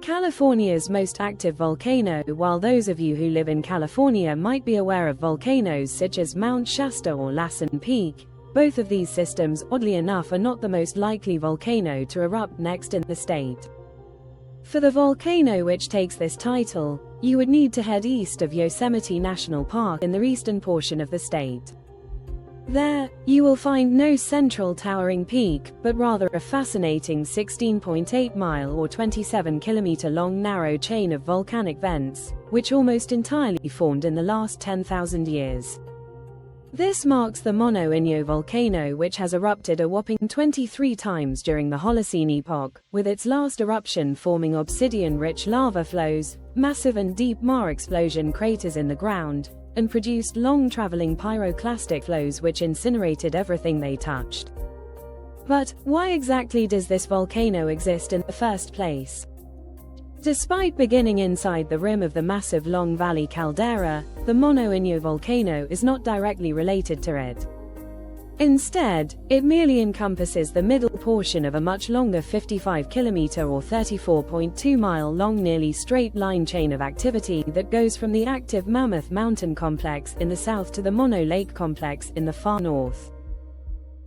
California's most active volcano. While those of you who live in California might be aware of volcanoes such as Mount Shasta or Lassen Peak, both of these systems, oddly enough, are not the most likely volcano to erupt next in the state. For the volcano which takes this title, you would need to head east of Yosemite National Park in the eastern portion of the state. There, you will find no central towering peak, but rather a fascinating 16.8-mile or 27-kilometer long narrow chain of volcanic vents, which almost entirely formed in the last 10,000 years. This marks the Mono-Inyo volcano, which has erupted a whopping 23 times during the Holocene epoch, with its last eruption forming obsidian-rich lava flows, massive and deep Mare explosion craters in the ground, and produced long-traveling pyroclastic flows which incinerated everything they touched. But why exactly does this volcano exist in the first place? Despite beginning inside the rim of the massive Long Valley caldera, the Mono-Inyo volcano is not directly related to it. Instead, it merely encompasses the middle portion of a much longer 55-kilometer or 34.2-mile long nearly straight-line chain of activity that goes from the active Mammoth Mountain complex in the south to the Mono Lake complex in the far north.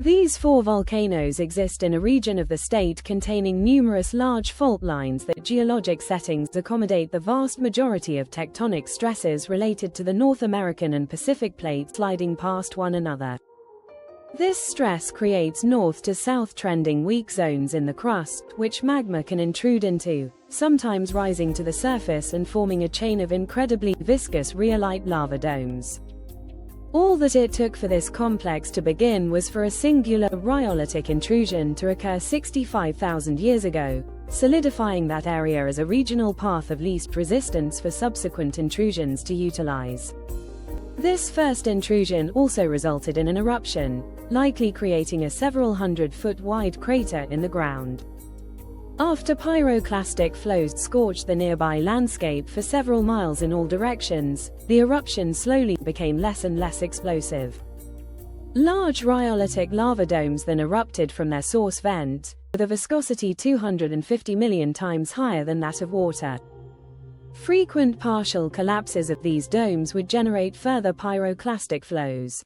These four volcanoes exist in a region of the state containing numerous large fault lines that geologic settings accommodate the vast majority of tectonic stresses related to the North American and Pacific plates sliding past one another. This stress creates north to south trending weak zones in the crust, which magma can intrude into, sometimes rising to the surface and forming a chain of incredibly viscous rhyolite lava domes. All that it took for this complex to begin was for a singular rhyolitic intrusion to occur 65,000 years ago, solidifying that area as a regional path of least resistance for subsequent intrusions to utilize. This first intrusion also resulted in an eruption, likely creating a several hundred-foot wide crater in the ground. After pyroclastic flows scorched the nearby landscape for several miles in all directions, the eruption slowly became less and less explosive. Large rhyolitic lava domes then erupted from their source vent, with a viscosity 250 million times higher than that of water. Frequent partial collapses of these domes would generate further pyroclastic flows.